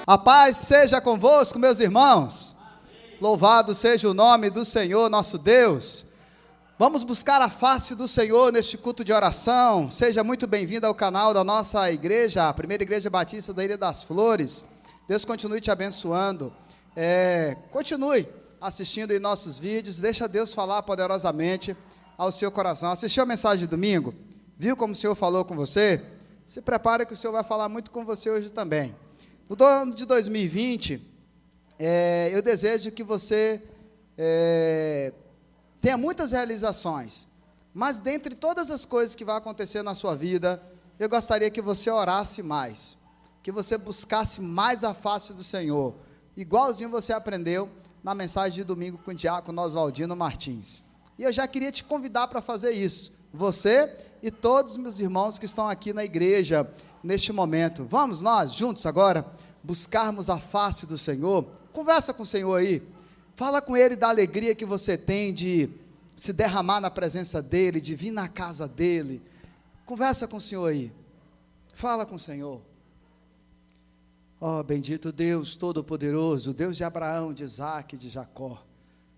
A paz seja convosco, meus irmãos. Amém. Louvado seja o nome do Senhor, nosso Deus. Vamos buscar a face do Senhor neste culto de oração. Seja muito bem-vindo ao canal da nossa igreja, a Primeira Igreja Batista da Ilha das Flores. Deus continue te abençoando. Continue assistindo em nossos vídeos. Deixa Deus falar poderosamente ao seu coração. Assistiu a mensagem de domingo? Viu como o Senhor falou com você? Se prepara que o Senhor vai falar muito com você hoje também. No ano de 2020, eu desejo que você tenha muitas realizações, mas dentre todas as coisas que vão acontecer na sua vida, eu gostaria que você orasse mais, que você buscasse mais a face do Senhor, igualzinho você aprendeu na mensagem de domingo com o diácono Oswaldino Martins. E eu já queria te convidar para fazer isso, você e todos os meus irmãos que estão aqui na igreja, neste momento. Vamos nós, juntos agora, buscarmos a face do Senhor. Conversa com o Senhor aí, fala com Ele da alegria que você tem de se derramar na presença dEle, de vir na casa dEle. Conversa com o Senhor aí, fala com o Senhor. Ó, bendito Deus Todo-Poderoso, Deus de Abraão, de Isaque, de Jacó,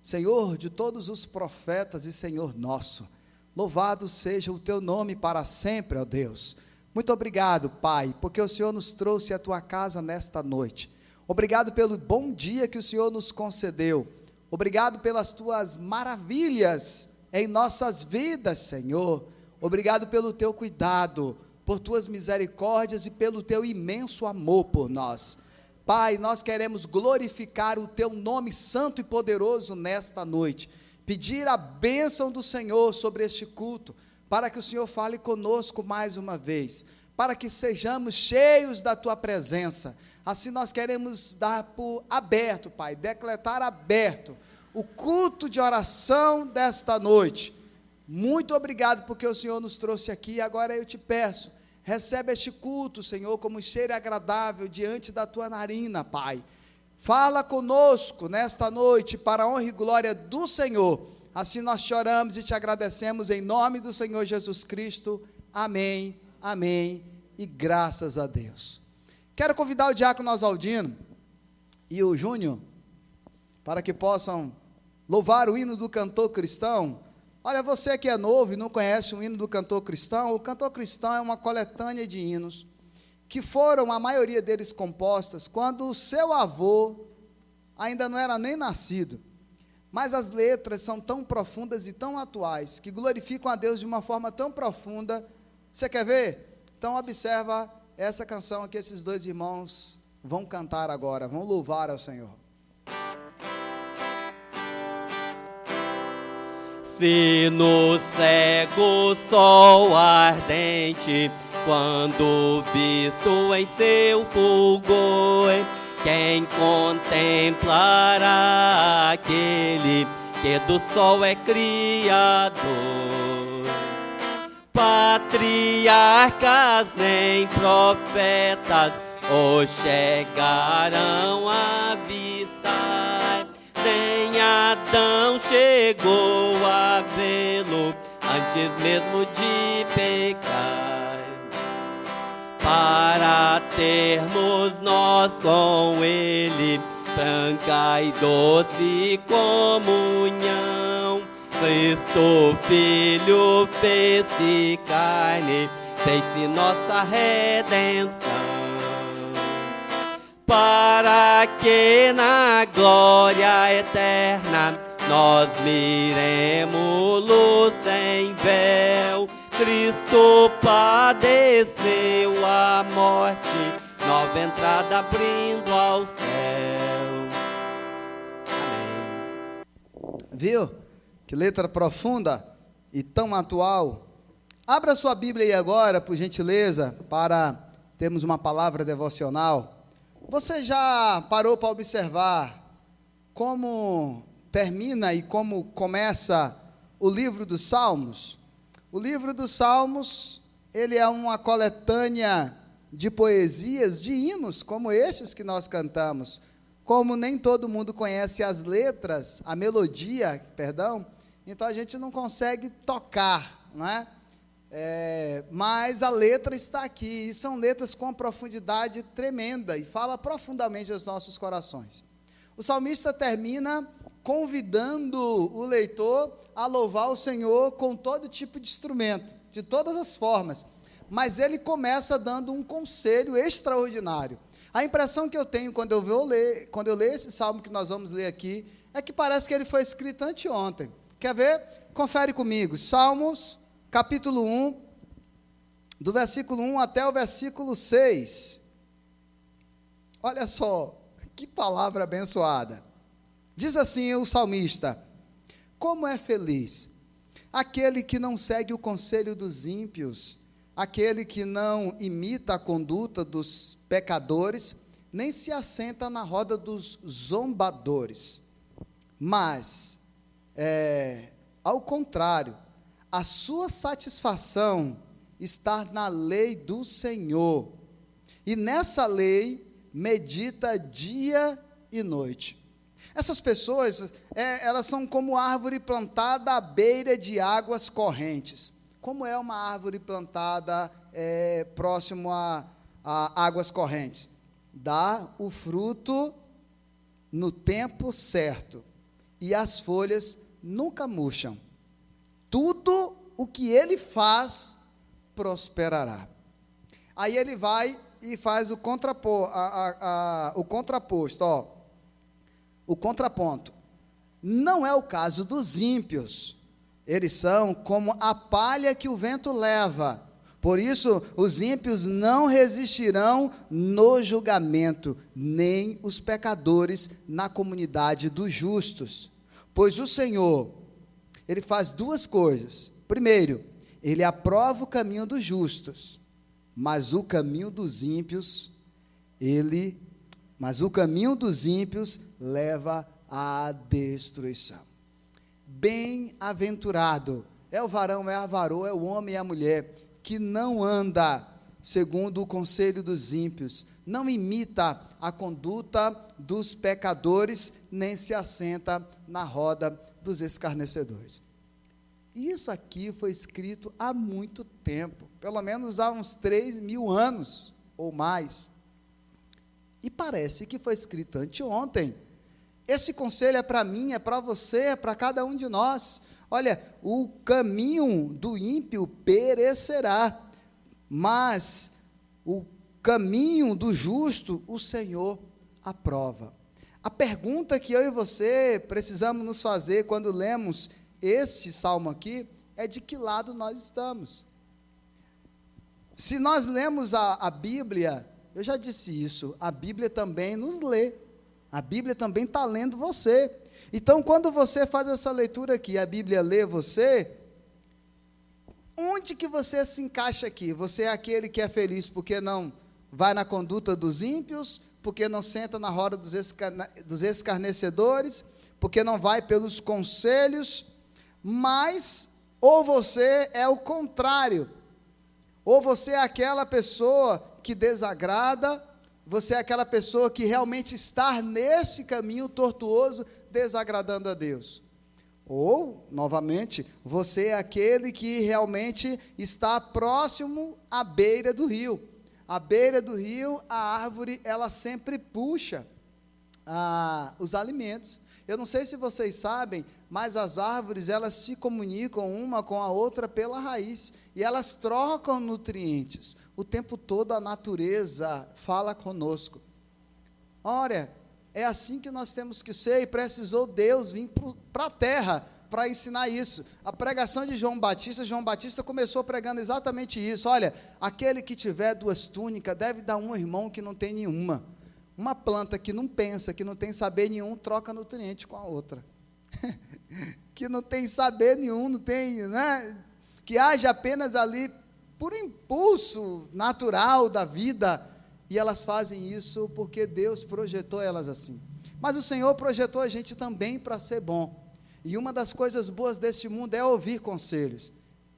Senhor de todos os profetas e Senhor nosso, louvado seja o Teu nome para sempre, ó Deus. Muito obrigado, Pai, porque o Senhor nos trouxe à Tua casa nesta noite. Obrigado pelo bom dia que o Senhor nos concedeu. Obrigado pelas Tuas maravilhas em nossas vidas, Senhor. Obrigado pelo Teu cuidado, por Tuas misericórdias e pelo Teu imenso amor por nós. Pai, nós queremos glorificar o Teu nome santo e poderoso nesta noite. Pedir a bênção do Senhor sobre este culto, para que o Senhor fale conosco mais uma vez, para que sejamos cheios da Tua presença. Assim nós queremos dar por aberto, Pai, decretar aberto o culto de oração desta noite. Muito obrigado porque o Senhor nos trouxe aqui. Agora eu te peço, recebe este culto, Senhor, como um cheiro agradável diante da Tua narina, Pai. Fala conosco nesta noite para a honra e glória do Senhor. Assim nós choramos e te agradecemos em nome do Senhor Jesus Cristo. Amém, amém e graças a Deus. Quero convidar o diácono Oswaldino e o Júnior para que possam louvar o hino do cantor cristão. Olha, você que é novo e não conhece o hino do cantor cristão, o cantor cristão é uma coletânea de hinos que foram, a maioria deles, compostas quando o seu avô ainda não era nem nascido. Mas as letras são tão profundas e tão atuais, que glorificam a Deus de uma forma tão profunda. Você quer ver? Então observa essa canção que esses dois irmãos vão cantar agora, vão louvar ao Senhor. Se no cego sol ardente, quando visto em seu fulgor, quem contemplará aquele que do sol é criador? Patriarcas nem profetas o chegarão a avistar, nem Adão chegou a vê-lo antes mesmo de pecar. Para termos nós com Ele franca e doce comunhão, Cristo Filho fez-se carne, fez-se nossa redenção, para que na glória eterna nós miremos-lo sem véu. Cristo padeceu a morte, nova entrada abrindo ao céu. Amém. Viu? Que letra profunda e tão atual. Abra sua Bíblia aí agora, por gentileza, para termos uma palavra devocional. Você já parou para observar como termina e como começa o livro dos Salmos? O livro dos Salmos, ele é uma coletânea de poesias, de hinos, como estes que nós cantamos. Como nem todo mundo conhece as letras, a melodia, perdão, então a gente não consegue tocar, não é? mas a letra está aqui, e são letras com uma profundidade tremenda, e fala profundamente aos nossos corações. O salmista termina convidando o leitor a louvar o Senhor com todo tipo de instrumento, de todas as formas, mas ele começa dando um conselho extraordinário. A impressão que eu tenho quando eu leio esse salmo que nós vamos ler aqui, é que parece que ele foi escrito anteontem. Quer ver? Confere comigo, Salmos, capítulo 1, do versículo 1 até o versículo 6. Olha só, que palavra abençoada. Diz assim o salmista: como é feliz aquele que não segue o conselho dos ímpios, aquele que não imita a conduta dos pecadores, nem se assenta na roda dos zombadores, mas, ao contrário, a sua satisfação está na lei do Senhor, e nessa lei medita dia e noite. Essas pessoas, elas são como árvore plantada à beira de águas correntes. Como é uma árvore plantada próximo a águas correntes? Dá o fruto no tempo certo, e as folhas nunca murcham. Tudo o que ele faz prosperará. Aí ele vai e faz o contraposto, o contraponto. Não é o caso dos ímpios. Eles são como a palha que o vento leva. Por isso, os ímpios não resistirão no julgamento, nem os pecadores na comunidade dos justos. Pois o Senhor, ele faz duas coisas. Primeiro, ele aprova o caminho dos justos, mas o caminho dos ímpios, leva à destruição. Bem-aventurado é o varão, é a varoa, é o homem e a mulher que não anda segundo o conselho dos ímpios, não imita a conduta dos pecadores, nem se assenta na roda dos escarnecedores. Isso aqui foi escrito há muito tempo, pelo menos há uns 3.000 anos ou mais, e parece que foi escrito anteontem. Esse conselho é para mim, é para você, é para cada um de nós. Olha, o caminho do ímpio perecerá, mas o caminho do justo o Senhor aprova. A pergunta que eu e você precisamos nos fazer quando lemos este salmo aqui, é de que lado nós estamos. Se nós lemos a Bíblia, eu já disse isso, a Bíblia também nos lê, a Bíblia também está lendo você. Então, quando você faz essa leitura aqui, a Bíblia lê você, onde que você se encaixa aqui? Você é aquele que é feliz porque não vai na conduta dos ímpios, porque não senta na roda dos escarnecedores, porque não vai pelos conselhos, mas, ou você é o contrário, ou você é aquela pessoa que desagrada, você é aquela pessoa que realmente está nesse caminho tortuoso, desagradando a Deus. Ou, novamente, você é aquele que realmente está próximo à beira do rio. À beira do rio, a árvore, ela sempre puxa os alimentos. Eu não sei se vocês sabem, mas as árvores, elas se comunicam uma com a outra pela raiz, e elas trocam nutrientes. O tempo todo a natureza fala conosco. Ora, é assim que nós temos que ser, e precisou Deus vir para a terra para ensinar isso. A pregação de João Batista começou pregando exatamente isso. Olha, aquele que tiver 2 túnicas, deve dar um irmão que não tem nenhuma. Uma planta que não pensa, que não tem saber nenhum, troca nutriente com a outra. Que não tem saber nenhum, não tem, né? Que age apenas ali por impulso natural da vida, e elas fazem isso porque Deus projetou elas assim. Mas o Senhor projetou a gente também para ser bom, e uma das coisas boas deste mundo é ouvir conselhos.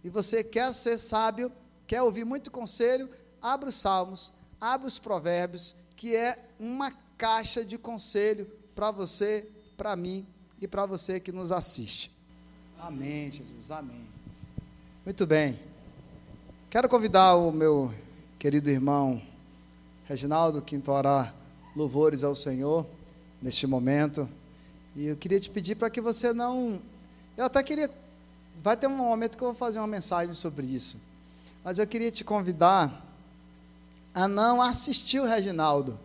E você quer ser sábio, quer ouvir muito conselho, abre os Salmos, abre os Provérbios, que é uma caixa de conselho para você, para mim e para você que nos assiste. Amém, Jesus, amém. Muito bem. Quero convidar o meu querido irmão Reginaldo que entoará louvores ao Senhor neste momento. E eu queria te pedir para que você não... Eu até queria... Vai ter um momento que eu vou fazer uma mensagem sobre isso. Mas eu queria te convidar a não assistir o Reginaldo.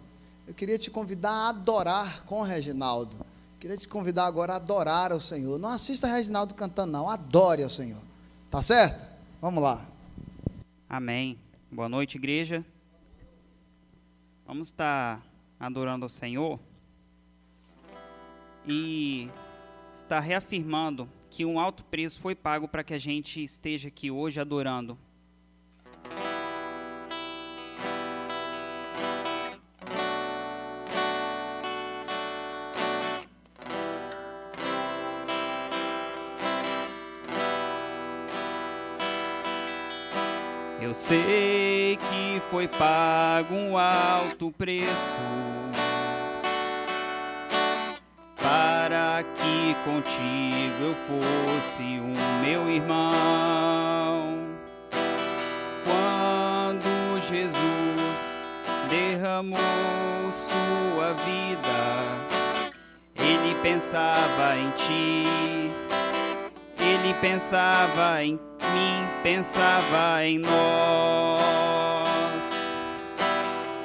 Eu queria te convidar a adorar com o Reginaldo. Eu queria te convidar agora a adorar ao Senhor. Não assista o Reginaldo cantando, não. Adore ao Senhor. Tá certo? Vamos lá. Amém. Boa noite, igreja. Vamos estar adorando ao Senhor e estar reafirmando que um alto preço foi pago para que a gente esteja aqui hoje adorando. Eu sei que foi pago um alto preço para que contigo eu fosse um meu irmão. Quando Jesus derramou sua vida, Ele pensava em ti, Ele pensava em mim, pensava em nós.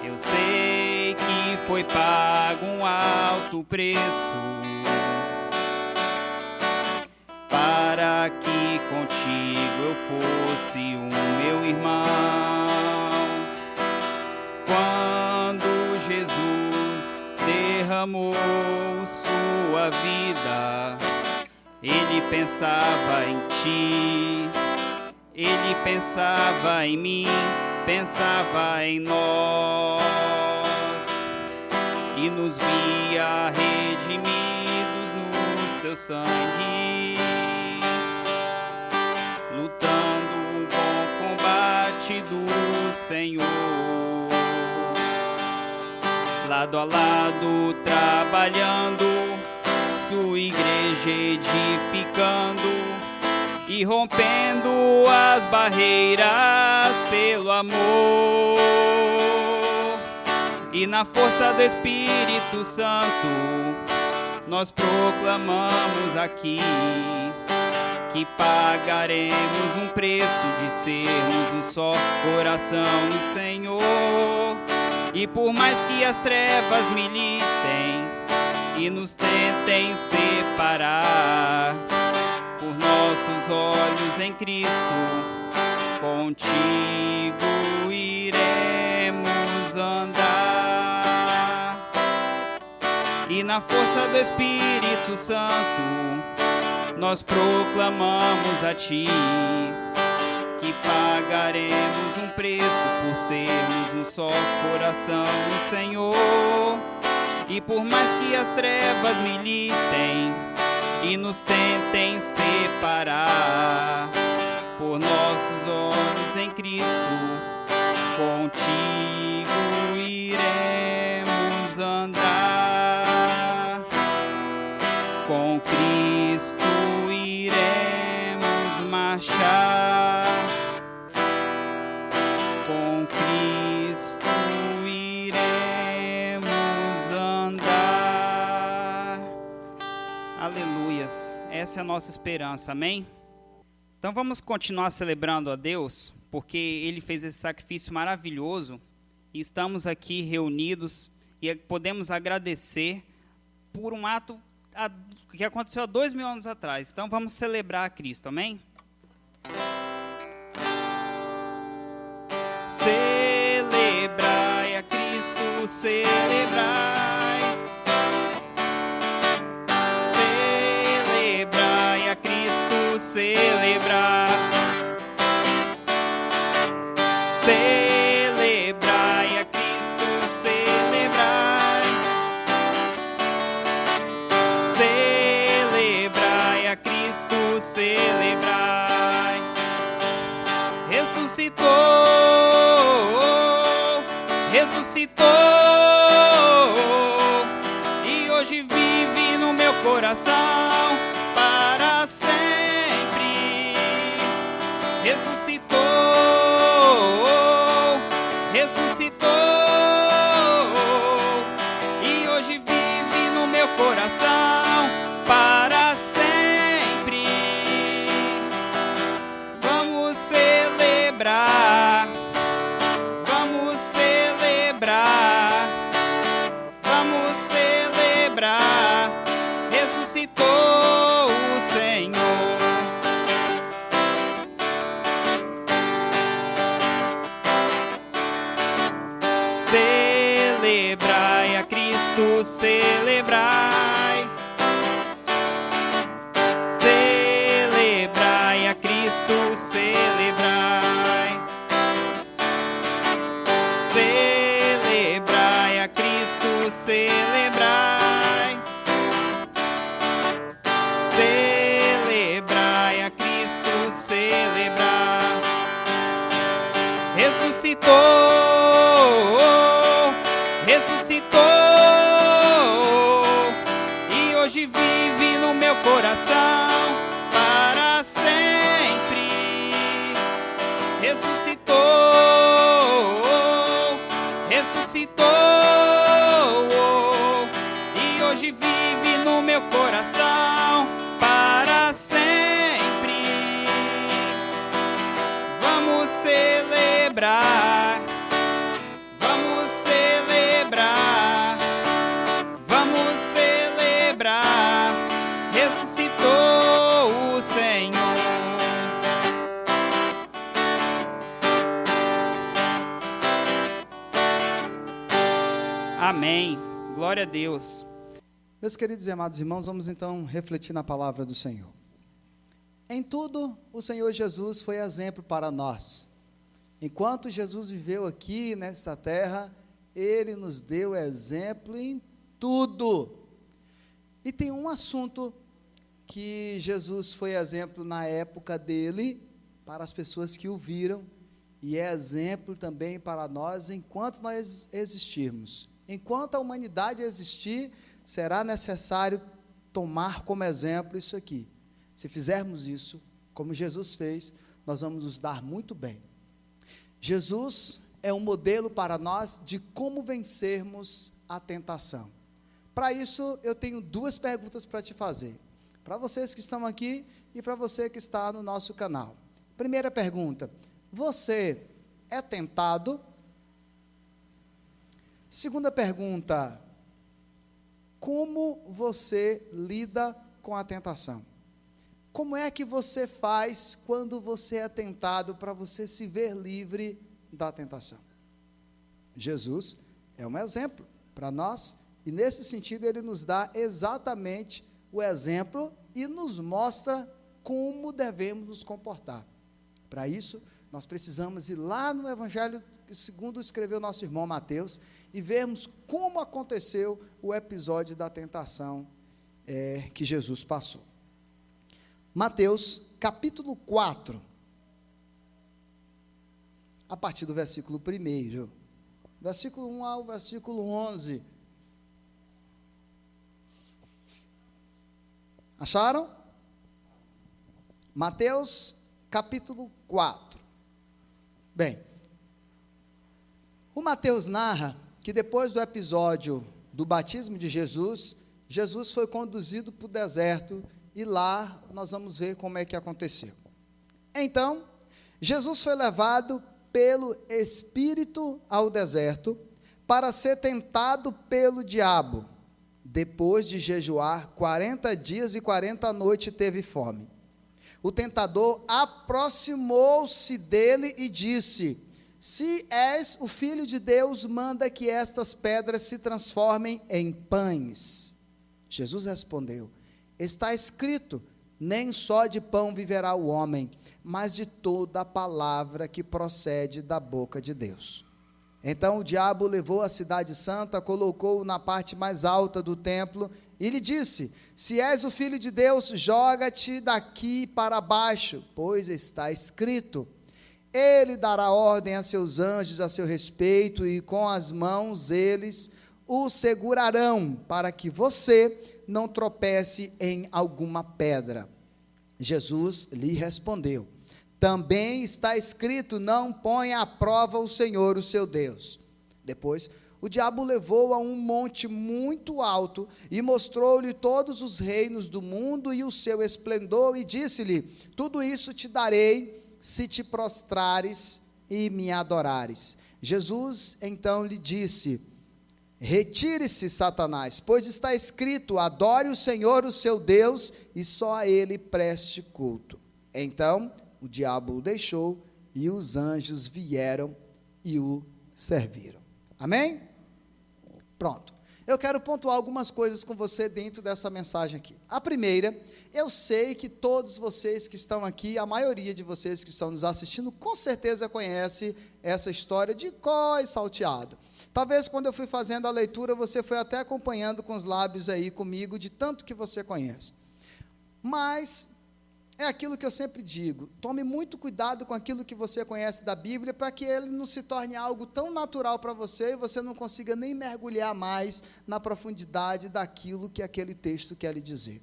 Eu sei que foi pago um alto preço para que contigo eu fosse um meu irmão. Quando Jesus derramou sua vida, Ele pensava em ti, Ele pensava em mim, pensava em nós, e nos via redimidos no seu sangue, lutando o bom combate do Senhor, lado a lado trabalhando, sua igreja edificando e rompendo as barreiras pelo amor. E na força do Espírito Santo nós proclamamos aqui que pagaremos um preço de sermos um só coração no Senhor. E por mais que as trevas militem e nos tentem separar, por nossos olhos em Cristo, contigo iremos andar. E na força do Espírito Santo, nós proclamamos a Ti que pagaremos um preço por sermos um só coração no Senhor. E por mais que as trevas militem e nos tentem separar, por nossos olhos em Cristo, contigo iremos andar. Com Cristo iremos marchar. Com Cristo iremos andar. Aleluias. Essa é a nossa esperança, amém? Então vamos continuar celebrando a Deus, porque Ele fez esse sacrifício maravilhoso e estamos aqui reunidos e podemos agradecer por um ato que aconteceu há 2000 anos atrás. Então vamos celebrar a Cristo, amém? Celebrai a Cristo, celebrai. Celebrai a Cristo, celebrai. Celebrai a Cristo, celebrai. Celebrai a Cristo, celebrai. Ressuscitou, ressuscitou, e hoje vive no meu coração para sempre. Ressuscitou, celebrai a Cristo, celebrai. Celebrai a Cristo, celebrai. Celebrai a Cristo, celebrai. Celebrai a Cristo, celebrai. Ressuscitou, ressuscitou, e hoje vive no meu coração para sempre. Ressuscitou, ressuscitou, e hoje vive no meu coração para sempre. Vamos celebrar, vamos celebrar, vamos celebrar. Ressuscitou o Senhor. Amém. Glória a Deus. Meus queridos e amados irmãos, vamos então refletir na palavra do Senhor. Em tudo, o Senhor Jesus foi exemplo para nós. Enquanto Jesus viveu aqui nessa terra, Ele nos deu exemplo em tudo. E tem um assunto que Jesus foi exemplo na época dele, para as pessoas que o viram, e é exemplo também para nós enquanto nós existirmos. Enquanto a humanidade existir, será necessário tomar como exemplo isso aqui. Se fizermos isso, como Jesus fez, nós vamos nos dar muito bem. Jesus é um modelo para nós de como vencermos a tentação. Para isso, eu tenho duas perguntas para te fazer. Para vocês que estão aqui e para você que está no nosso canal. Primeira pergunta: você é tentado? Segunda pergunta: como você lida com a tentação? Como é que você faz quando você é tentado para você se ver livre da tentação? Jesus é um exemplo para nós e nesse sentido ele nos dá exatamente o exemplo e nos mostra como devemos nos comportar. Para isso, nós precisamos ir lá no Evangelho segundo escreveu nosso irmão Mateus e vermos como aconteceu o episódio da tentação que Jesus passou. Mateus, capítulo 4, a partir do versículo 1, versículo 1 ao versículo 11. Acharam? Mateus, capítulo 4. Bem, o Mateus narra que depois do episódio do batismo de Jesus, Jesus foi conduzido para o deserto e lá nós vamos ver como é que aconteceu. Então, Jesus foi levado pelo Espírito ao deserto para ser tentado pelo diabo. Depois de jejuar 40 dias e 40 noites teve fome. O tentador aproximou-se dele e disse: se és o Filho de Deus, manda que estas pedras se transformem em pães. Jesus respondeu: está escrito, nem só de pão viverá o homem, mas de toda a palavra que procede da boca de Deus. Então o diabo levou a cidade santa, colocou-o na parte mais alta do templo e lhe disse: se és o Filho de Deus, joga-te daqui para baixo, pois está escrito, ele dará ordem a seus anjos a seu respeito, e com as mãos eles o segurarão, para que você não tropece em alguma pedra. Jesus lhe respondeu: também está escrito, não ponha à prova o Senhor, o seu Deus. Depois, o diabo levou a um monte muito alto, e mostrou-lhe todos os reinos do mundo e o seu esplendor, e disse-lhe: tudo isso te darei, se te prostrares e me adorares. Jesus então lhe disse: retire-se, Satanás, pois está escrito, adore o Senhor, o seu Deus, e só a ele preste culto. Então o diabo o deixou, e os anjos vieram e o serviram. Amém? Pronto. Eu quero pontuar algumas coisas com você dentro dessa mensagem aqui. A primeira, eu sei que todos vocês que estão aqui, a maioria de vocês que estão nos assistindo, com certeza conhece essa história de cor e salteado. Talvez quando eu fui fazendo a leitura, você foi até acompanhando com os lábios aí comigo, de tanto que você conhece. Mas é aquilo que eu sempre digo, tome muito cuidado com aquilo que você conhece da Bíblia, para que ele não se torne algo tão natural para você, e você não consiga nem mergulhar mais na profundidade daquilo que aquele texto quer lhe dizer.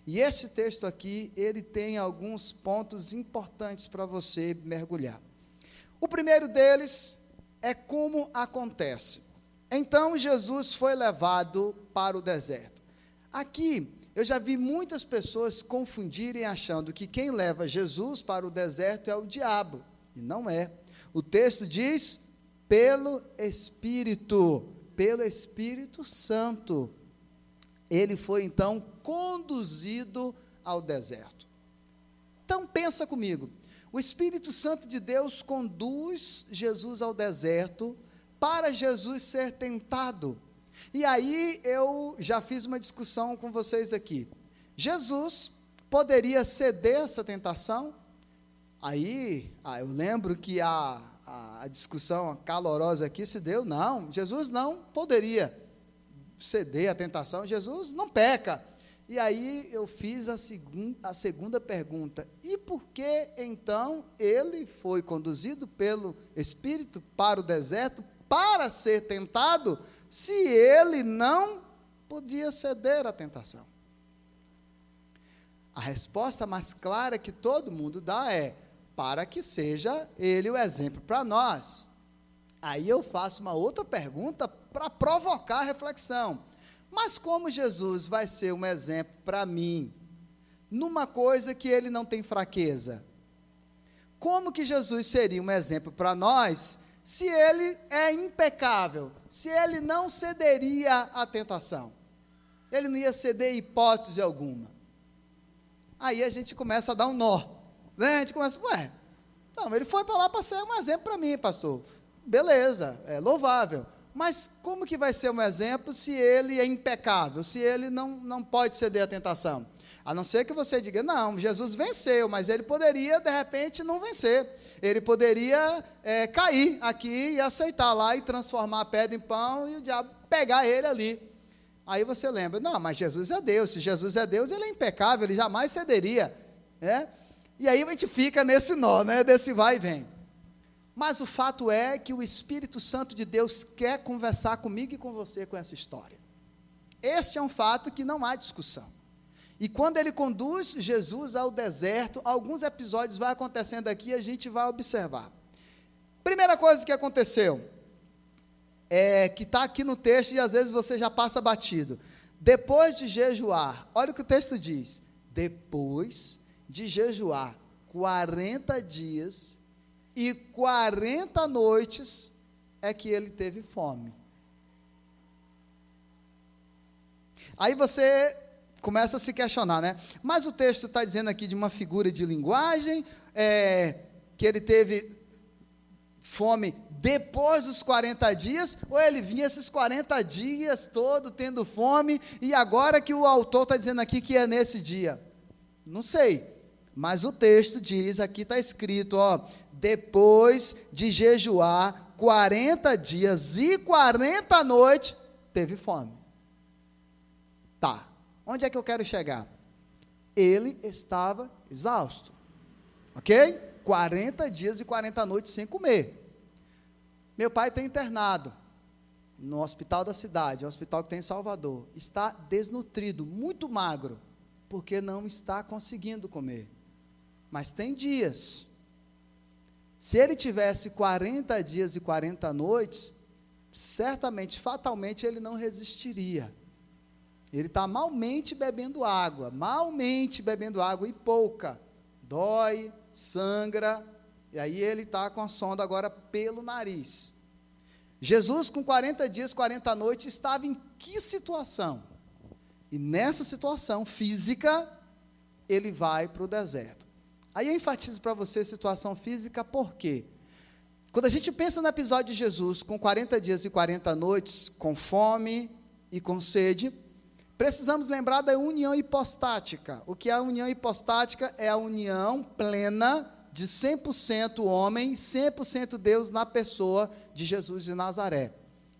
E esse texto aqui, ele tem alguns pontos importantes para você mergulhar. O primeiro deles é como acontece. Então, Jesus foi levado para o deserto. Aqui, eu já vi muitas pessoas confundirem achando que quem leva Jesus para o deserto é o diabo, e não é. O texto diz, pelo Espírito Santo. Ele foi então conduzido ao deserto. Então pensa comigo, o Espírito Santo de Deus conduz Jesus ao deserto para Jesus ser tentado. E aí eu já fiz uma discussão com vocês aqui. Jesus poderia ceder essa tentação? Aí, eu lembro que a discussão calorosa aqui se deu, não, Jesus não poderia ceder à tentação, Jesus não peca. E aí eu fiz a segunda pergunta, e por que então ele foi conduzido pelo Espírito para o deserto para ser tentado, se ele não podia ceder à tentação? A resposta mais clara que todo mundo dá é, para que seja ele o exemplo para nós. Aí eu faço uma outra pergunta para provocar a reflexão. Mas como Jesus vai ser um exemplo para mim, numa coisa que ele não tem fraqueza? Como que Jesus seria um exemplo para nós, se ele é impecável, se ele não cederia à tentação? Ele não ia ceder hipótese alguma. Aí a gente começa a dar um nó, né? A gente começa, não, ele foi para lá para ser um exemplo para mim, pastor. Beleza, é louvável. Mas como que vai ser um exemplo se ele é impecável, se ele não pode ceder à tentação? A não ser que você diga, não, Jesus venceu, mas ele poderia, de repente, não vencer. Ele poderia cair aqui e aceitar lá e transformar a pedra em pão e o diabo pegar ele ali. Aí você lembra, não, mas Jesus é Deus, se Jesus é Deus, ele é impecável, ele jamais cederia. Né? E aí a gente fica nesse nó, né, desse vai e vem. Mas o fato é que o Espírito Santo de Deus quer conversar comigo e com você com essa história. Este é um fato que não há discussão. E quando ele conduz Jesus ao deserto, alguns episódios vão acontecendo aqui e a gente vai observar. Primeira coisa que aconteceu, que está aqui no texto e às vezes você já passa batido. Depois de jejuar, olha o que o texto diz, depois de jejuar 40 dias e 40 noites, é que ele teve fome. Aí você começa a se questionar, né? Mas o texto está dizendo aqui de uma figura de linguagem, que ele teve fome depois dos 40 dias, ou ele vinha esses 40 dias todo tendo fome, e agora que o autor está dizendo aqui que é nesse dia? Não sei, mas o texto diz, aqui está escrito, depois de jejuar 40 dias e 40 noites, teve fome. Tá, onde é que eu quero chegar? Ele estava exausto, ok? 40 dias e 40 noites sem comer. Meu pai está internado no hospital da cidade, um hospital que tem em Salvador, está desnutrido, muito magro, porque não está conseguindo comer, mas tem dias. Se ele tivesse 40 dias e 40 noites, certamente, fatalmente, ele não resistiria. Ele está malmente bebendo água e pouca, dói, sangra, e aí ele está com a sonda agora pelo nariz. Jesus, com 40 dias, 40 noites, estava em que situação? E nessa situação física, ele vai para o deserto. Aí eu enfatizo para você situação física, por quê? Quando a gente pensa no episódio de Jesus, com 40 dias e 40 noites, com fome e com sede, precisamos lembrar da união hipostática. O que é a união hipostática? É a união plena de 100% homem, 100% Deus na pessoa de Jesus de Nazaré.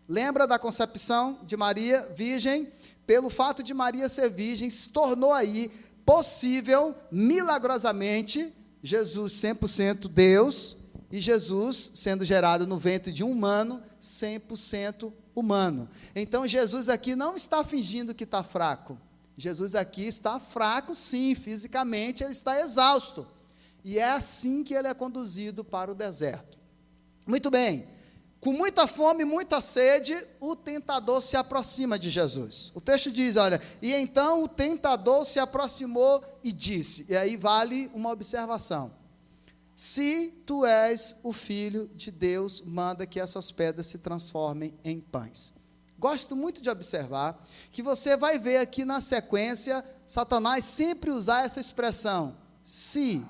Lembra da concepção de Maria, virgem? Pelo fato de Maria ser virgem, se tornou aí possível, milagrosamente, Jesus 100% Deus, e Jesus sendo gerado no ventre de um humano, 100% humano. Então, Jesus aqui não está fingindo que está fraco. Jesus aqui está fraco, sim, fisicamente ele está exausto. E é assim que ele é conduzido para o deserto. Muito bem, com muita fome, muita sede, o tentador se aproxima de Jesus. O texto diz, olha, e então o tentador se aproximou e disse, e aí vale uma observação, se tu és o Filho de Deus, manda que essas pedras se transformem em pães. Gosto muito de observar que você vai ver aqui na sequência, Satanás sempre usar essa expressão, se.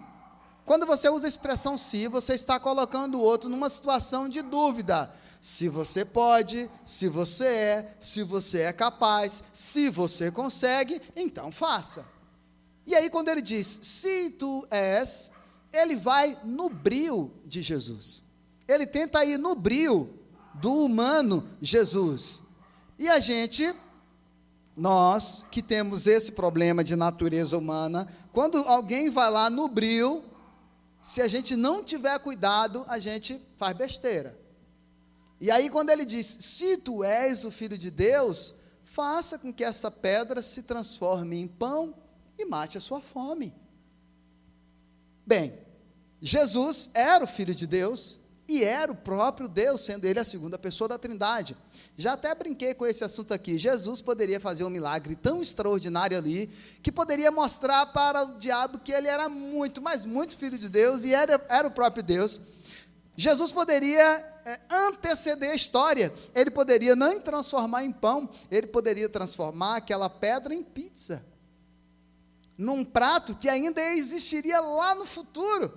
Quando você usa a expressão se, você está colocando o outro numa situação de dúvida. Se você pode, se você é capaz, se você consegue, então faça. E aí quando ele diz, se tu és, ele vai no brio de Jesus. Ele tenta ir no brio do humano Jesus. E a gente, nós que temos esse problema de natureza humana, quando alguém vai lá no brio, se a gente não tiver cuidado, a gente faz besteira. E aí quando ele diz, se tu és o Filho de Deus, faça com que essa pedra se transforme em pão e mate a sua fome. Bem, Jesus era o Filho de Deus e era o próprio Deus, sendo ele a segunda pessoa da Trindade. Já até brinquei com esse assunto aqui. Jesus poderia fazer um milagre tão extraordinário ali, que poderia mostrar para o diabo que ele era muito, mas muito Filho de Deus e era o próprio Deus. Jesus poderia anteceder a história. Ele poderia não transformar em pão, ele poderia transformar aquela pedra em pizza, num prato que ainda existiria lá no futuro,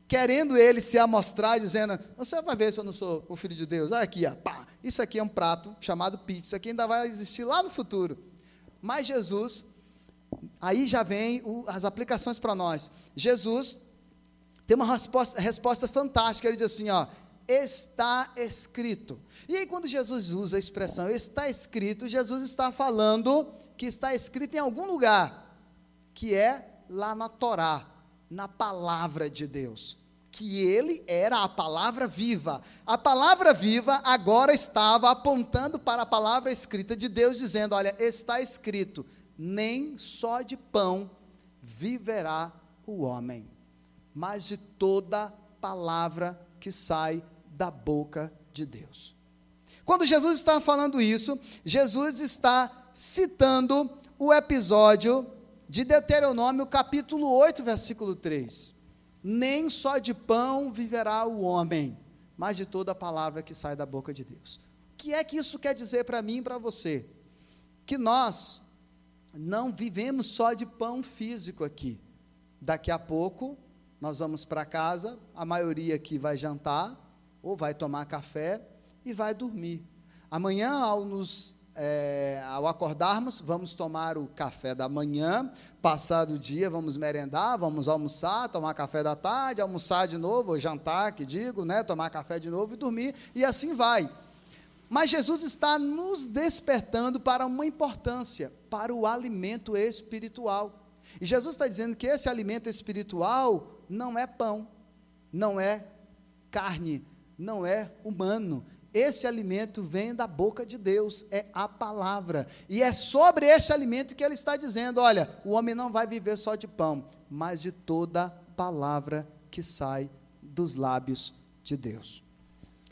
querendo ele se amostrar, dizendo, você vai ver se eu não sou o Filho de Deus, olha aqui, ó, pá, isso aqui é um prato chamado pizza, que ainda vai existir lá no futuro. Mas Jesus, aí já vem as aplicações para nós. Jesus tem uma resposta fantástica, ele diz assim, ó, está escrito. E aí quando Jesus usa a expressão está escrito, Jesus está falando que está escrito em algum lugar, que é lá na Torá, na palavra de Deus, que ele era a palavra viva. A palavra viva agora estava apontando para a palavra escrita de Deus, dizendo, olha, está escrito, nem só de pão viverá o homem, mas de toda palavra que sai da boca de Deus. Quando Jesus está falando isso, Jesus está citando o episódio de Deuteronômio, capítulo 8, versículo 3. Nem só de pão viverá o homem, mas de toda a palavra que sai da boca de Deus. O que é que isso quer dizer para mim e para você? Que nós não vivemos só de pão físico aqui. Daqui a pouco, nós vamos para casa, a maioria aqui vai jantar, ou vai tomar café, e vai dormir. Amanhã, ao acordarmos, vamos tomar o café da manhã, passado o dia, vamos merendar, vamos almoçar, tomar café da tarde, almoçar de novo, ou jantar, que digo, tomar café de novo e dormir, e assim vai. Mas Jesus está nos despertando para uma importância, para o alimento espiritual. E Jesus está dizendo que esse alimento espiritual não é pão, não é carne, não é humano. Esse alimento vem da boca de Deus, é a palavra, e é sobre este alimento que ele está dizendo, olha, o homem não vai viver só de pão, mas de toda palavra que sai dos lábios de Deus.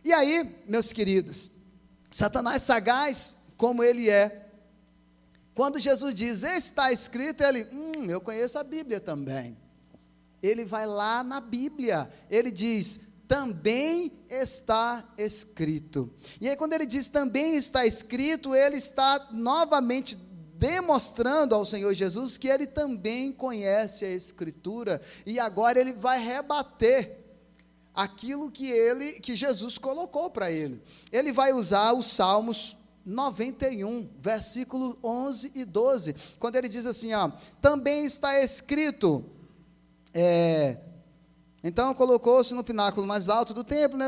E aí, meus queridos, Satanás sagaz como ele é, quando Jesus diz, está escrito, ele, eu conheço a Bíblia também, ele vai lá na Bíblia, ele diz, também está escrito. E aí quando ele diz também está escrito, ele está novamente demonstrando ao Senhor Jesus que ele também conhece a Escritura, e agora ele vai rebater aquilo que Jesus colocou para ele. Ele vai usar os Salmos 91, versículo 11 e 12, quando ele diz assim, ó, também está escrito, então colocou-se no pináculo mais alto do templo, né,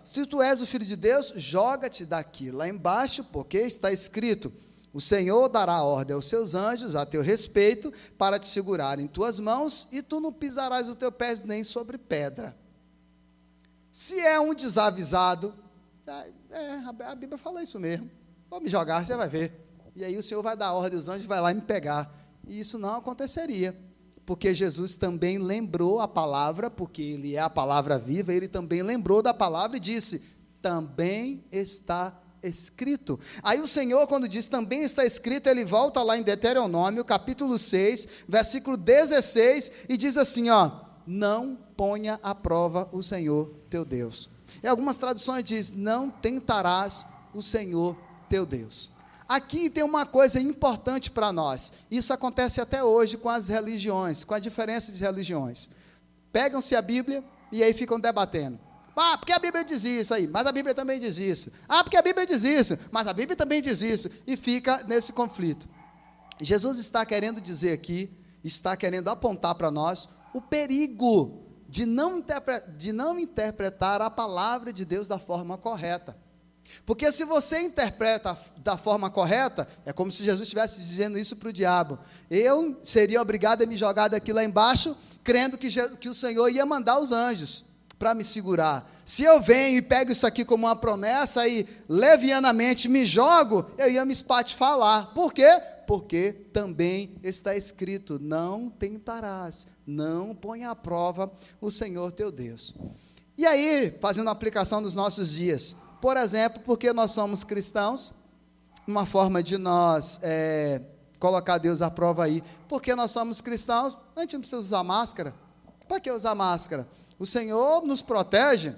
se tu és o Filho de Deus, joga-te daqui, lá embaixo, porque está escrito, o Senhor dará ordem aos seus anjos a teu respeito, para te segurar em tuas mãos, e tu não pisarás o teu pé nem sobre pedra. Se é um desavisado, a Bíblia fala isso mesmo, vou me jogar, você vai ver, e aí o Senhor vai dar ordem, os anjos vai lá e me pegar, e isso não aconteceria, porque Jesus também lembrou a palavra, porque ele é a palavra viva, ele também lembrou da palavra e disse, também está escrito. Aí o Senhor, quando diz também está escrito, ele volta lá em Deuteronômio, capítulo 6, versículo 16, e diz assim, ó, não ponha à prova o Senhor teu Deus. Em algumas traduções diz, não tentarás o Senhor teu Deus. Aqui tem uma coisa importante para nós, isso acontece até hoje com as religiões, com a diferença de religiões. Pegam-se a Bíblia e aí ficam debatendo. Porque a Bíblia diz isso aí, mas a Bíblia também diz isso. Porque a Bíblia diz isso, mas a Bíblia também diz isso. E fica nesse conflito. Jesus está querendo dizer aqui, está querendo apontar para nós o perigo de não interpretar a palavra de Deus da forma correta. Porque se você interpreta da forma correta, é como se Jesus estivesse dizendo isso para o diabo. Eu seria obrigado a me jogar daqui lá embaixo, crendo que o Senhor ia mandar os anjos para me segurar. Se eu venho e pego isso aqui como uma promessa e levianamente me jogo, eu ia me espatifar lá. Por quê? Porque também está escrito, não tentarás, não ponha à prova o Senhor teu Deus. E aí, fazendo a aplicação dos nossos dias, por exemplo, porque nós somos cristãos, uma forma de nós colocar Deus à prova aí, porque nós somos cristãos, a gente não precisa usar máscara. Para que usar máscara? O Senhor nos protege,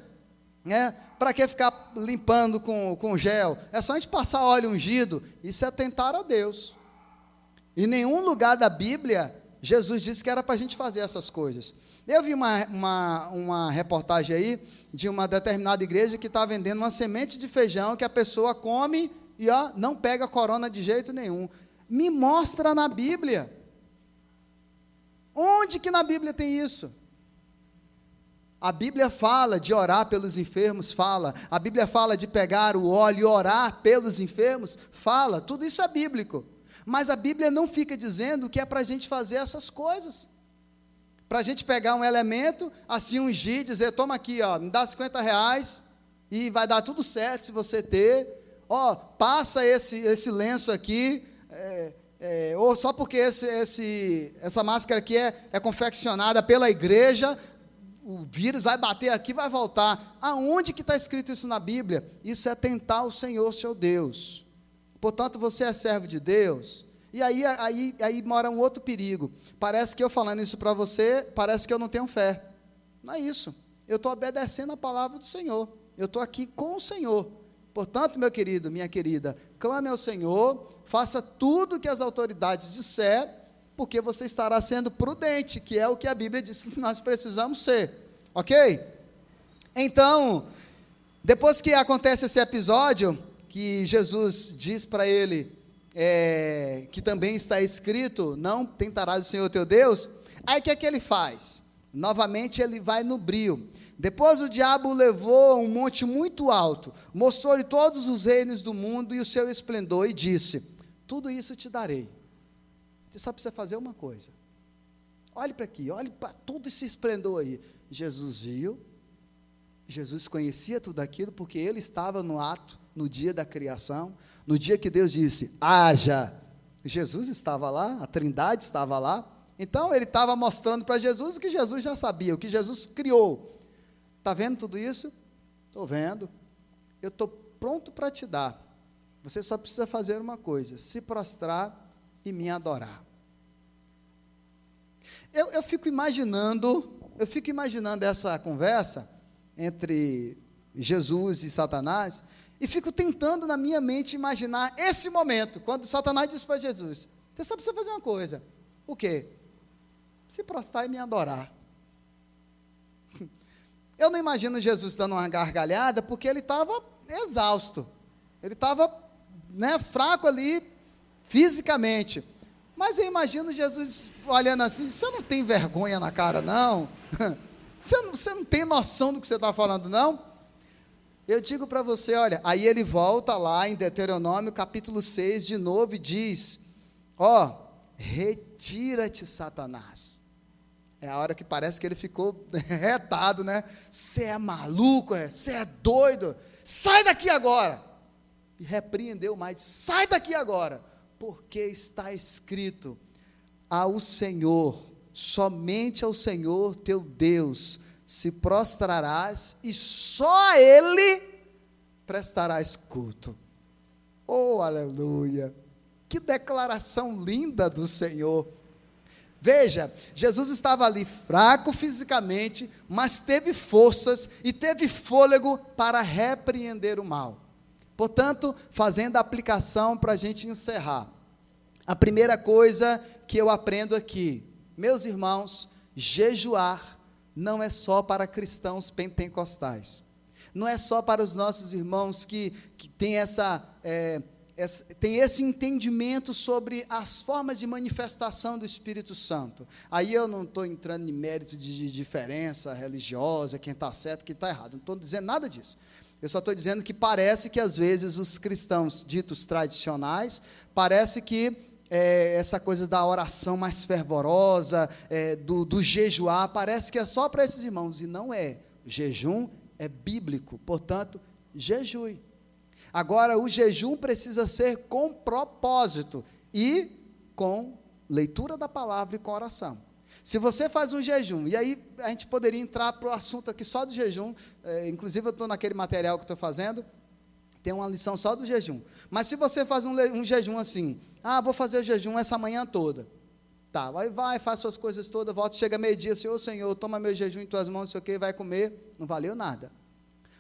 né? Para que ficar limpando com gel? É só a gente passar óleo ungido, isso é tentar a Deus. Em nenhum lugar da Bíblia, Jesus disse que era para a gente fazer essas coisas. Eu vi uma reportagem aí, de uma determinada igreja que está vendendo uma semente de feijão, que a pessoa come e não pega corona de jeito nenhum. Me mostra na Bíblia. Onde que na Bíblia tem isso? A Bíblia fala de orar pelos enfermos, fala. A Bíblia fala de pegar o óleo e orar pelos enfermos, fala. Tudo isso é bíblico. Mas a Bíblia não fica dizendo que é para a gente fazer essas coisas. Para a gente pegar um elemento, assim ungir, dizer, toma aqui, me dá R$50 e vai dar tudo certo se você ter. Passa esse lenço aqui, ou só porque essa máscara aqui é confeccionada pela igreja, o vírus vai bater aqui, vai voltar. Aonde que está escrito isso na Bíblia? Isso é tentar o Senhor, seu Deus. Portanto, você é servo de Deus. E aí mora um outro perigo. Parece que eu falando isso para você, parece que eu não tenho fé. Não é isso. Eu estou obedecendo a palavra do Senhor. Eu estou aqui com o Senhor. Portanto, meu querido, minha querida, clame ao Senhor, faça tudo o que as autoridades disser, porque você estará sendo prudente, que é o que a Bíblia diz que nós precisamos ser, ok? Então, depois que acontece esse episódio, que Jesus diz para ele, que também está escrito, não tentarás o Senhor teu Deus, aí o que é que ele faz? Novamente ele vai no brio. Depois o diabo o levou a um monte muito alto, mostrou-lhe todos os reinos do mundo e o seu esplendor, e disse, tudo isso te darei. Você só precisa fazer uma coisa. Olhe para aqui, olhe para todo esse esplendor aí. Jesus viu, Jesus conhecia tudo aquilo, porque ele estava no ato, no dia da criação, no dia que Deus disse, haja. Jesus estava lá, a Trindade estava lá, então ele estava mostrando para Jesus o que Jesus já sabia, o que Jesus criou. Está vendo tudo isso? Estou vendo. Eu estou pronto para te dar. Você só precisa fazer uma coisa, se prostrar e me adorar. Eu fico imaginando essa conversa entre Jesus e Satanás, e fico tentando na minha mente imaginar esse momento, quando Satanás disse para Jesus, você só precisa fazer uma coisa. O quê? Se prostrar e me adorar. Eu não imagino Jesus dando uma gargalhada, porque ele estava exausto, ele estava, fraco ali, fisicamente, mas eu imagino Jesus olhando assim, você não tem vergonha na cara não? Você não tem noção do que você está falando não? Eu digo para você, olha, aí ele volta lá em Deuteronômio capítulo 6 de novo e diz, retira-te Satanás. É a hora que parece que ele ficou retado, você é maluco, você é doido, sai daqui agora. E repreendeu mais, sai daqui agora, porque está escrito, ao Senhor, somente ao Senhor teu Deus, se prostrarás e só a Ele prestarás culto. Oh, aleluia, que declaração linda do Senhor. Veja, Jesus estava ali fraco fisicamente, mas teve forças e teve fôlego para repreender o mal. Portanto, fazendo a aplicação para a gente encerrar, a primeira coisa que eu aprendo aqui, meus irmãos, jejuar não é só para cristãos pentecostais, não é só para os nossos irmãos que têm tem esse entendimento sobre as formas de manifestação do Espírito Santo. Aí eu não estou entrando em mérito de diferença religiosa, quem está certo, quem está errado, não estou dizendo nada disso. Eu só estou dizendo que parece que às vezes os cristãos ditos tradicionais, parece que essa coisa da oração mais fervorosa, do jejuar, parece que é só para esses irmãos, e não é. O jejum é bíblico, portanto, jejue. Agora, o jejum precisa ser com propósito e com leitura da palavra e com oração. Se você faz um jejum, e aí a gente poderia entrar para o assunto aqui só do jejum, inclusive eu estou naquele material que estou fazendo, tem uma lição só do jejum, mas se você faz um jejum assim, vou fazer o jejum essa manhã toda, tá, faz suas coisas todas, volta, chega meio-dia, assim, Senhor, toma meu jejum em tuas mãos, não sei o que, vai comer, não valeu nada.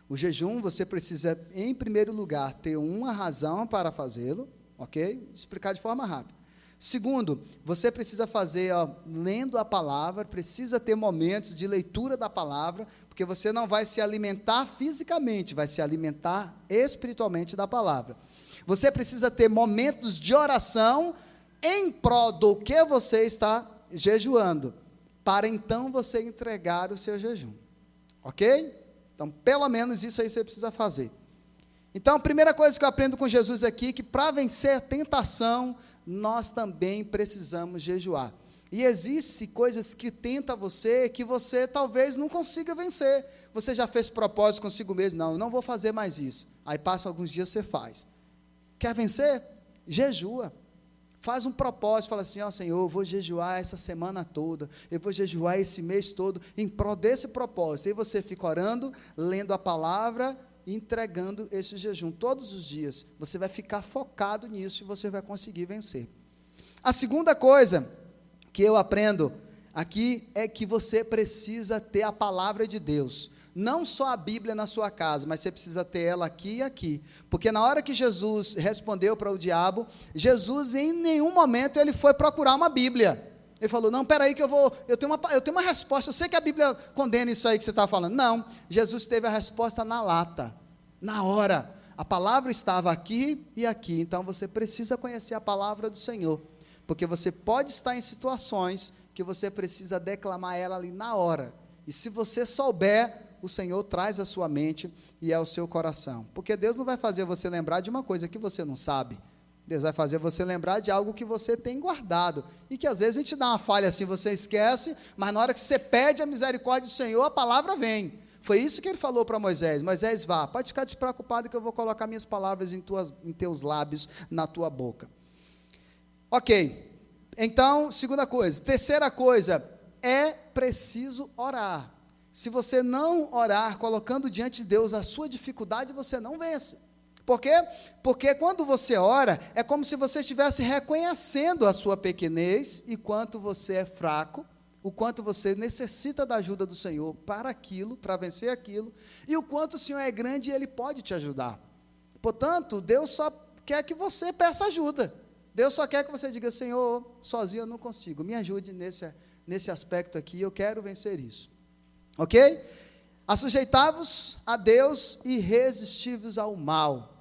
O jejum, você precisa, em primeiro lugar, ter uma razão para fazê-lo, ok? Vou explicar de forma rápida. Segundo, você precisa fazer, lendo a palavra, precisa ter momentos de leitura da palavra, porque você não vai se alimentar fisicamente, vai se alimentar espiritualmente da palavra. Você precisa ter momentos de oração em prol do que você está jejuando, para então você entregar o seu jejum, ok? Então, pelo menos isso aí você precisa fazer. Então, a primeira coisa que eu aprendo com Jesus aqui, que para vencer a tentação, nós também precisamos jejuar. E existem coisas que tentam você, que você talvez não consiga vencer. Você já fez propósito consigo mesmo, não vou fazer mais isso. Aí passam alguns dias, você faz. Quer vencer? Jejua. Faz um propósito, fala assim, Senhor, eu vou jejuar essa semana toda, eu vou jejuar esse mês todo, em prol desse propósito. E você fica orando, lendo a palavra, entregando esse jejum todos os dias. Você vai ficar focado nisso e você vai conseguir vencer. A segunda coisa que eu aprendo aqui é que você precisa ter a palavra de Deus. Não só a Bíblia na sua casa, mas você precisa ter ela aqui e aqui, porque na hora que Jesus respondeu para o diabo, Jesus em nenhum momento ele foi procurar uma Bíblia, ele falou, não, peraí que eu tenho uma resposta, eu sei que a Bíblia condena isso aí que você está falando, não, Jesus teve a resposta na lata, na hora, a palavra estava aqui e aqui, então você precisa conhecer a palavra do Senhor, porque você pode estar em situações que você precisa declamar ela ali na hora, e se você souber, o Senhor traz à sua mente e ao seu coração, porque Deus não vai fazer você lembrar de uma coisa que você não sabe, Deus vai fazer você lembrar de algo que você tem guardado, e que às vezes a gente dá uma falha assim, você esquece, mas na hora que você pede a misericórdia do Senhor, a palavra vem. Foi isso que ele falou para Moisés, Moisés vá, pode ficar despreocupado que eu vou colocar minhas palavras em teus lábios, na tua boca. Ok, então, segunda coisa. Terceira coisa, é preciso orar. Se você não orar, colocando diante de Deus a sua dificuldade, você não vence. Por quê? Porque quando você ora, é como se você estivesse reconhecendo a sua pequenez, e quanto você é fraco, o quanto você necessita da ajuda do Senhor para aquilo, para vencer aquilo, e o quanto o Senhor é grande e Ele pode te ajudar. Portanto, Deus só quer que você peça ajuda. Deus só quer que você diga, Senhor, sozinho eu não consigo, me ajude nesse aspecto aqui, eu quero vencer isso. Ok? Assujeitai-vos a Deus e resisti-vos ao mal,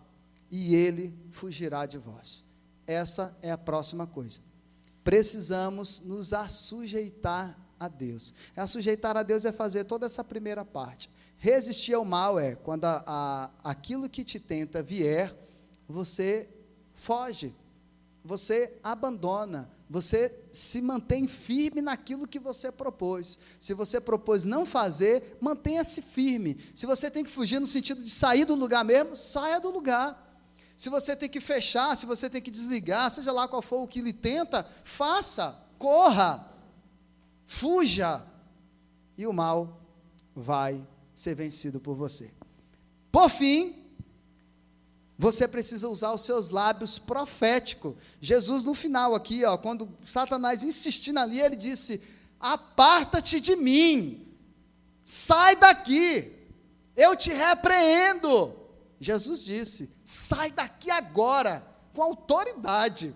e ele fugirá de vós. Essa é a próxima coisa. Precisamos nos assujeitar a Deus. Assujeitar a Deus é fazer toda essa primeira parte. Resistir ao mal é quando aquilo que te tenta vier, você foge, você abandona, você se mantém firme naquilo que você propôs. Se você propôs não fazer, mantenha-se firme. Se você tem que fugir no sentido de sair do lugar mesmo, saia do lugar. Se você tem que fechar, se você tem que desligar, seja lá qual for o que lhe tenta, faça, corra, fuja, e o mal vai ser vencido por você. Por fim, você precisa usar os seus lábios proféticos. Jesus, no final aqui, quando Satanás insistindo ali, ele disse: aparta-te de mim, sai daqui, eu te repreendo. Jesus disse: sai daqui agora, com autoridade.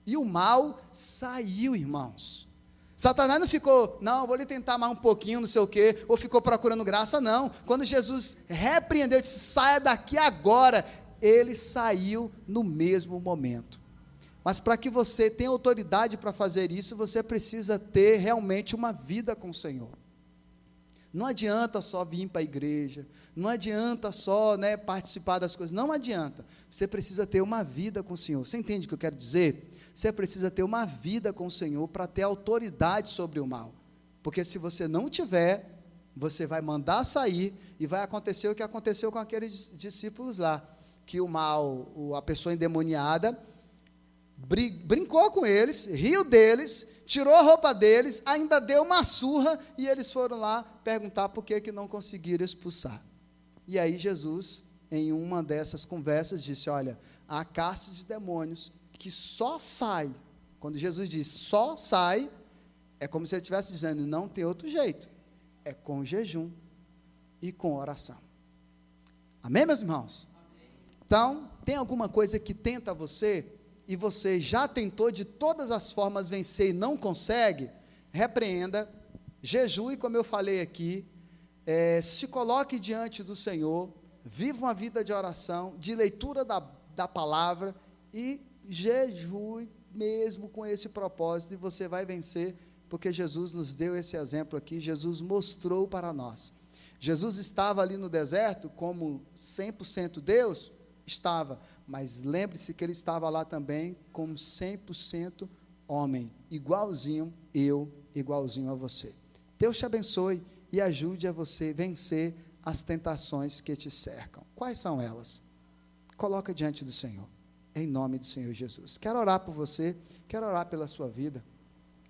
E o mal saiu, irmãos. Satanás não ficou, não, vou lhe tentar mais um pouquinho, não sei o quê, ou ficou procurando graça, não. Quando Jesus repreendeu, disse: saia daqui agora, ele saiu no mesmo momento. Mas para que você tenha autoridade para fazer isso, você precisa ter realmente uma vida com o Senhor. Não adianta só vir para a igreja, não adianta só participar das coisas, não adianta. Você precisa ter uma vida com o Senhor. Você entende o que eu quero dizer? Você precisa ter uma vida com o Senhor para ter autoridade sobre o mal. Porque se você não tiver, você vai mandar sair e vai acontecer o que aconteceu com aqueles discípulos lá, que o mal, a pessoa endemoniada, brincou com eles, riu deles, tirou a roupa deles, ainda deu uma surra, e eles foram lá perguntar por que não conseguiram expulsar. E aí Jesus, em uma dessas conversas, disse: olha, há caste de demônios que só sai, quando Jesus diz só sai, é como se ele estivesse dizendo, não tem outro jeito, é com jejum e com oração. Amém, meus irmãos? Amém. Então, tem alguma coisa que tenta você, e você já tentou de todas as formas vencer e não consegue, repreenda, jejue, como eu falei aqui, se coloque diante do Senhor, viva uma vida de oração, de leitura da palavra, e jejue mesmo com esse propósito, e você vai vencer, porque Jesus nos deu esse exemplo aqui, Jesus mostrou para nós. Jesus estava ali no deserto como 100% Deus? Estava, mas lembre-se que ele estava lá também como 100% homem, igualzinho eu, igualzinho a você. Deus te abençoe e ajude a você vencer as tentações que te cercam. Quais são elas? Coloca diante do Senhor, em nome do Senhor Jesus. Quero orar por você, quero orar pela sua vida.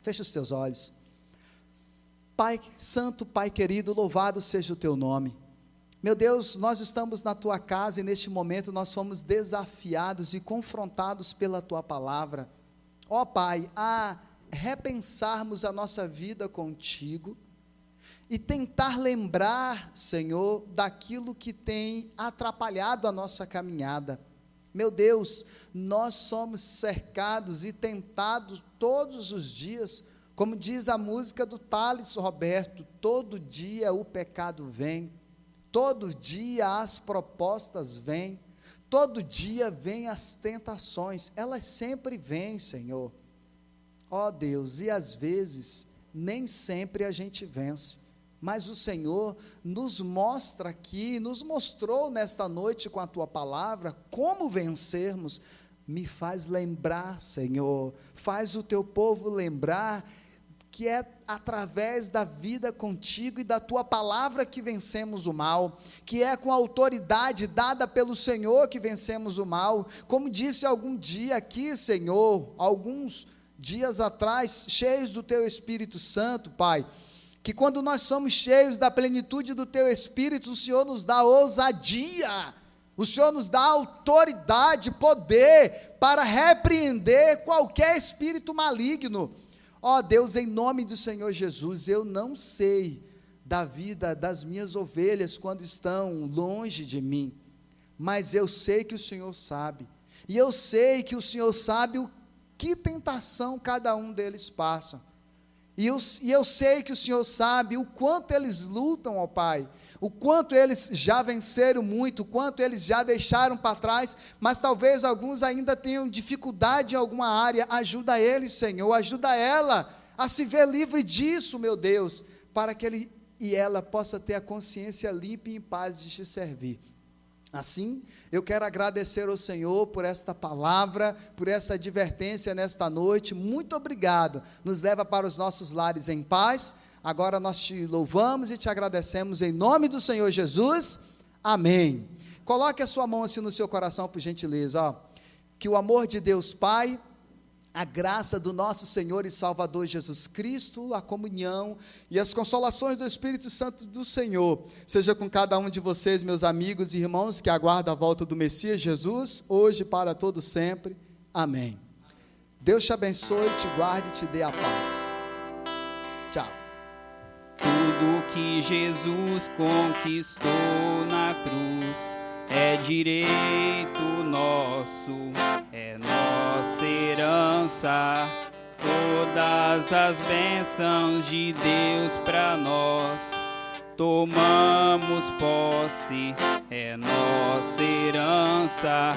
Feche os teus olhos. Pai santo, Pai querido, louvado seja o teu nome. Meu Deus, nós estamos na tua casa e neste momento nós fomos desafiados e confrontados pela tua palavra. Ó Pai, a repensarmos a nossa vida contigo e tentar lembrar, Senhor, daquilo que tem atrapalhado a nossa caminhada. Meu Deus, nós somos cercados e tentados todos os dias, como diz a música do Thales Roberto, todo dia o pecado vem, todo dia as propostas vêm, todo dia vêm as tentações, elas sempre vêm, Senhor. Ó Deus, e às vezes, nem sempre a gente vence, mas o Senhor nos mostra aqui, nos mostrou nesta noite com a tua palavra, como vencermos. Me faz lembrar, Senhor, faz o teu povo lembrar, que é através da vida contigo e da tua palavra que vencemos o mal, que é com a autoridade dada pelo Senhor que vencemos o mal, como disse algum dia aqui, Senhor, alguns dias atrás, cheios do teu Espírito Santo, Pai, que quando nós somos cheios da plenitude do teu Espírito, o Senhor nos dá ousadia, o Senhor nos dá autoridade, poder, para repreender qualquer espírito maligno. Ó Deus, em nome do Senhor Jesus, eu não sei da vida das minhas ovelhas quando estão longe de mim, mas eu sei que o Senhor sabe, e eu sei que o Senhor sabe o que tentação cada um deles passa. E eu sei que o Senhor sabe o quanto eles lutam, ó Pai, o quanto eles já venceram muito, o quanto eles já deixaram para trás, mas talvez alguns ainda tenham dificuldade em alguma área. Ajuda eles, Senhor, ajuda ela a se ver livre disso, meu Deus, para que ele e ela possa ter a consciência limpa e em paz de te servir. Assim, eu quero agradecer ao Senhor por esta palavra, por essa advertência nesta noite. Muito obrigado. Nos leva para os nossos lares em paz. Agora nós te louvamos e te agradecemos em nome do Senhor Jesus. Amém. Coloque a sua mão assim no seu coração, por gentileza. Ó. Que o amor de Deus Pai, a graça do nosso Senhor e Salvador Jesus Cristo, a comunhão e as consolações do Espírito Santo do Senhor, seja com cada um de vocês, meus amigos e irmãos, que aguardam a volta do Messias Jesus, hoje para todo sempre. Amém. Deus te abençoe, te guarde e te dê a paz. Tchau. Tudo que Jesus conquistou na cruz é direito nosso, é nossa herança. Todas as bênçãos de Deus para nós, tomamos posse, é nossa herança.